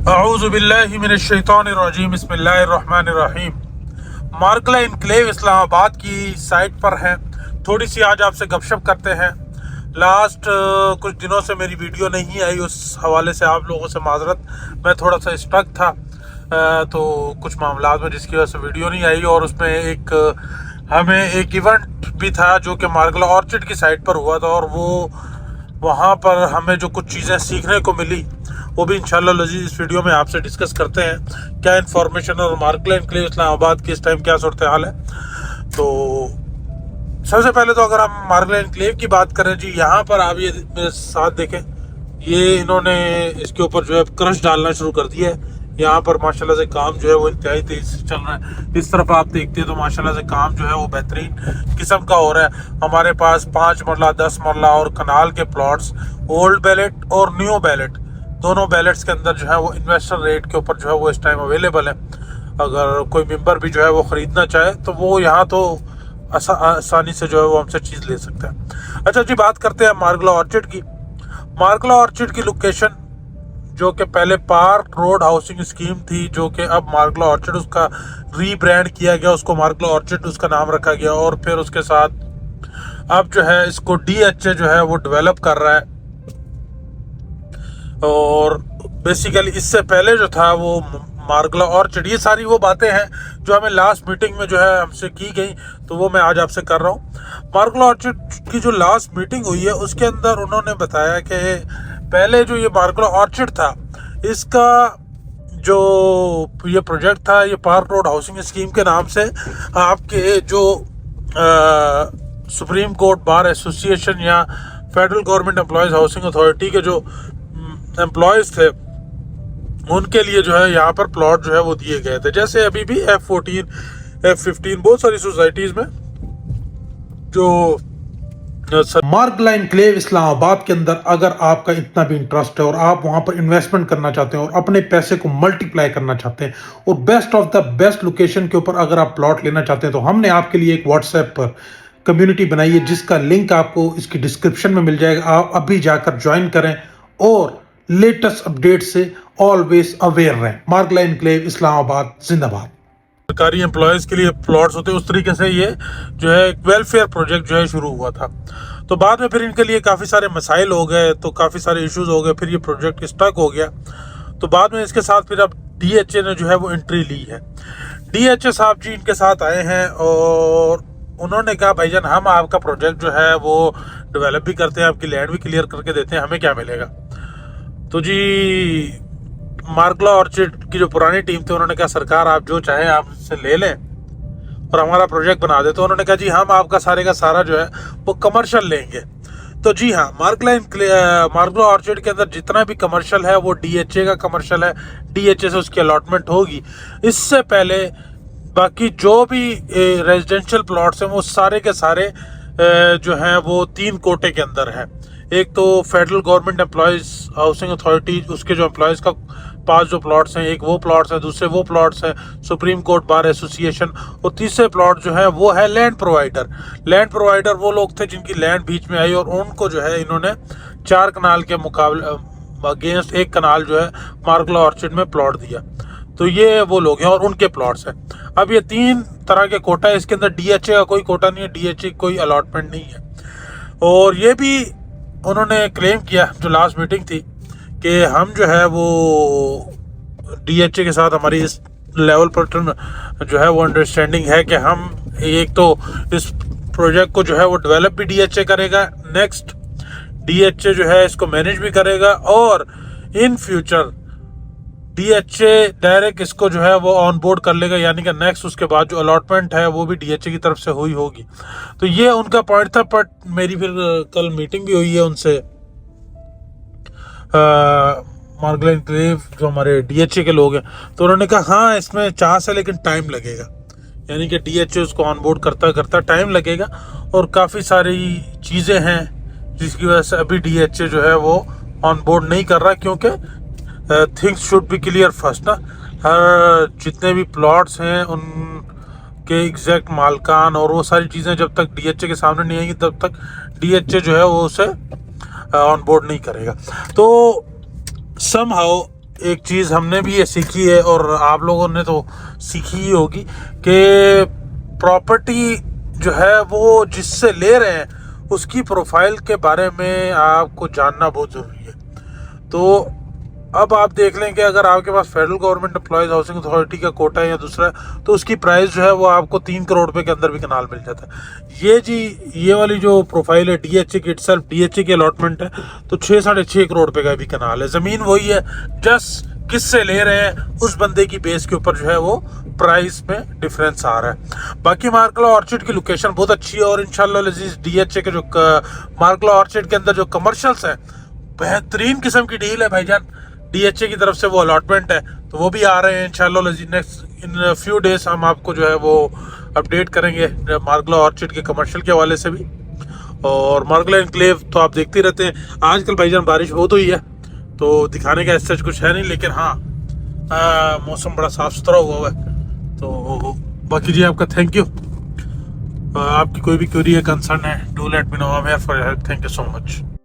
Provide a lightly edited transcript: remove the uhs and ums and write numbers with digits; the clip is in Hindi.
अऊज़ुबिल्लाहि मिनश्शैतानिर्रजीम बिस्मिल्लाहिर्रहमानिर्रहीम। मार्कला इनक्लेव इस्लामाबाद की साइट पर हैं। थोड़ी सी आज आपसे गपशप करते हैं। लास्ट कुछ दिनों से मेरी वीडियो नहीं आई, उस हवाले से आप लोगों से माजरत। मैं थोड़ा सा स्टक था तो कुछ मामलात में, जिसकी वजह से वीडियो नहीं आई। और उसमें हमें एक इवेंट भी था जो कि मार्कला ऑर्चिड की साइट पर हुआ था, और वहाँ पर हमें जो कुछ चीज़ें सीखने को मिली वो भी इंशाल्लाह लजीज इस वीडियो में आपसे डिस्कस करते हैं। क्या इन्फॉर्मेशन और मार्कला इनक्लेव इस्लामाबाद की इस टाइम क्या सूरत हाल है। तो सबसे पहले तो अगर हम मार्कला इनक्लेव की बात करें जी, यहाँ पर आप ये मेरे साथ देखें, ये इन्होंने इसके ऊपर जो है क्रश डालना शुरू कर दिया है। यहाँ पर माशाल्लाह से काम जो है वो इंतहाई तेज से चल रहा है। इस तरफ आप देखते हैं तो माशाल्लाह से काम जो है वो बेहतरीन किस्म का हो रहा है। हमारे पास 5 मरला 10 मरला और कनाल के प्लॉट्स, ओल्ड बैलेट और न्यू बैलेट, दोनों बैलेट्स के अंदर जो है वो इन्वेस्टर रेट के ऊपर जो है वो इस टाइम अवेलेबल है। अगर कोई मेंबर भी जो है वो ख़रीदना चाहे तो वो यहाँ तो आसानी से जो है वो हमसे चीज़ ले सकता है। अच्छा जी, बात करते हैं मार्कला ऑर्चिड की। मार्कला ऑर्चिड की लोकेशन जो कि पहले पार्क रोड हाउसिंग स्कीम थी, जो कि अब मार्कला ऑर्चिड, उसका रीब्रांड किया गया, उसको मार्कला ऑर्चिड उसका नाम रखा गया। और फिर उसके साथ अब जो है इसको DHA जो है वो डेवलप कर रहा है। और बेसिकली इससे पहले जो था वो मार्कला ऑर्चिड, ये सारी वो बातें हैं जो हमें लास्ट मीटिंग में जो है हमसे की गई, तो वो मैं आज आपसे कर रहा हूँ। मार्कला ऑर्चिड की जो लास्ट मीटिंग हुई है उसके अंदर उन्होंने बताया कि पहले जो ये मार्कला ऑर्चिड था, इसका जो ये प्रोजेक्ट था, ये पार्क रोड हाउसिंग स्कीम के नाम से आपके जो सुप्रीम कोर्ट बार एसोसिएशन या federal government employees housing authority के जो एम्प्लॉयज़ थे उनके लिए जो है यहाँ पर प्लॉट जो है वो दिए गए थे। जैसे अभी भी F14 F15 बहुत सारी सोसाइटीज़ में जो मार्कला इनक्लेव इस्लामाबाद के अंदर अगर आपका इतना भी इंटरेस्ट है और आप वहां पर इन्वेस्टमेंट करना चाहते हैं और अपने पैसे को मल्टीप्लाई करना चाहते हैं और best of the best location के ऊपर अगर आप प्लॉट लेना चाहते हैं, तो हमने आपके लिए एक व्हाट्सएप पर कम्युनिटी बनाई है जिसका लिंक आपको इसकी डिस्क्रिप्शन में मिल जाएगा। आप अभी जाकर ज्वाइन करें और लेटेस्ट अपडेट से ऑलवेज अवेयर रहें। मार्कला इनक्लेव इस्लामाबाद जिंदाबाद। सरकारी एम्प्लॉयज़ के लिए प्लॉट्स होते हैं, उस तरीके से ये जो है एक वेलफेयर प्रोजेक्ट जो है शुरू हुआ था। तो बाद में फिर इनके लिए काफ़ी सारे मसाइल हो गए, तो काफ़ी सारे इश्यूज हो गए, फिर ये प्रोजेक्ट स्टक हो गया। तो बाद में इसके साथ फिर अब DHA ने जो है वो एंट्री ली है। DHA साहब जी इनके साथ आए हैं और उन्होंने कहा भाईजान, हम आपका प्रोजेक्ट जो है वो डेवलप भी करते हैं, आपकी लैंड भी क्लियर करके देते हैं, हमें क्या मिलेगा। तो जी मार्कला ऑर्चिड की जो पुरानी टीम थी उन्होंने कहा सरकार आप जो चाहे आप से ले लें और हमारा प्रोजेक्ट बना दे। तो उन्होंने कहा जी हम आपका सारे का सारा जो है वो कमर्शियल लेंगे। तो जी हाँ, मार्कला ऑर्चिड के अंदर जितना भी कमर्शियल है वो DHA का कमर्शियल है, DHA से उसकी अलॉटमेंट होगी। इससे पहले बाकी जो भी रेजिडेंशियल प्लॉट्स हैं वो सारे के सारे जो हैं वो 3 कोटे के अंदर है। एक तो federal government employees housing authority, उसके जो एम्प्लॉयज़ का 5 जो प्लॉट्स हैं, एक वो प्लॉट्स हैं, दूसरे वो प्लॉट्स हैं सुप्रीम कोर्ट बार एसोसिएशन, और तीसरे प्लॉट जो है वो है लैंड प्रोवाइडर। लैंड प्रोवाइडर वो लोग थे जिनकी लैंड बीच में आई और उनको जो है इन्होंने 4 कनाल के मुकाबले अगेंस्ट 1 कनाल जो है मार्कला ऑर्चिड में प्लॉट दिया। तो ये वो लोग हैं और उनके प्लॉट्स हैं। अब ये 3 तरह के कोटा है, इसके अंदर DHA का कोई कोटा नहीं है, DHA की कोई अलॉटमेंट नहीं है। और ये भी उन्होंने क्लेम किया जो लास्ट मीटिंग थी कि हम जो है वो DHA के साथ हमारी इस लेवल पर जो है वो अंडरस्टैंडिंग है कि हम एक तो इस प्रोजेक्ट को जो है वो डेवलप भी DHA करेगा, नेक्स्ट DHA जो है इसको मैनेज भी करेगा, और इन फ्यूचर DHA डायरेक्ट इसको जो है वो ऑन बोर्ड कर लेगा, यानी कि नेक्स्ट उसके बाद जो अलॉटमेंट है वो भी DHA की तरफ से हुई होगी। तो ये उनका पॉइंट था। बट मेरी फिर कल मीटिंग भी हुई है उनसे, मार्कला इनक्लेव जो हमारे DHA के लोग हैं, तो उन्होंने कहा हाँ इसमें चांस है लेकिन टाइम लगेगा, यानी कि DHA उसको ऑन बोर्ड करता करता टाइम लगेगा और काफ़ी सारी चीज़ें हैं जिसकी वजह से अभी DHA जो है वो ऑन बोर्ड नहीं कर रहा, क्योंकि things should be clear first ना। हर जितने भी प्लॉट्स हैं उनके एग्जैक्ट मालकान और वो सारी चीज़ें जब तक DHA के सामने नहीं आएंगी तब तक DHA जो है वो उसे ऑन बोर्ड नहीं करेगा। तो समहाउ एक चीज़ हमने भी ये सीखी है और आप लोगों ने तो सीखी ही होगी कि प्रॉपर्टी जो है वो जिससे ले रहे हैं उसकी प्रोफाइल के बारे में आपको जानना बहुत ज़रूरी है। तो अब आप देख लें कि अगर आपके पास federal government employees housing authority का कोटा है या दूसरा, तो उसकी प्राइस जो है वो आपको 3 करोड़ रुपए के अंदर भी कनाल मिल जाता है। ये वाली जो प्रोफाइल है डीएचए की इटसेल्फ, डीएचए की अलॉटमेंट है तो 6-6.5 करोड़ रुपए का भी कनाल है। ज़मीन वही है, जस्ट किससे ले रहे हैं उस बंदे की बेस के ऊपर जो है वो प्राइस में डिफरेंस आ रहा है। बाकी मार्कला ऑर्चिड की लोकेशन बहुत अच्छी है और इंशाल्लाह लजीज डीएचए के जो मार्कला ऑर्चिड के अंदर जो कमर्शियल्स हैं बेहतरीन किस्म की डील है भाईजान। डीएचए की तरफ से वो अलॉटमेंट है तो वो भी आ रहे हैं इंशाल्लाह लजीज। नेक्स्ट इन फ्यू डेज हम आपको जो है वो अपडेट करेंगे मार्कला ऑर्चिड के कमर्शियल के हवाले से भी। और मार्कला एनक्लेव तो आप देखते रहते हैं। आजकल भाईजान बारिश बहुत हुई है तो दिखाने का ऐसा कुछ है नहीं, लेकिन हाँ मौसम बड़ा साफ सुथरा हुआ है। तो बाकी जी आपका थैंक यू। आपकी कोई भी क्वेरी है, कंसर्न है, do let me know, I am here for your help. Thank you so much.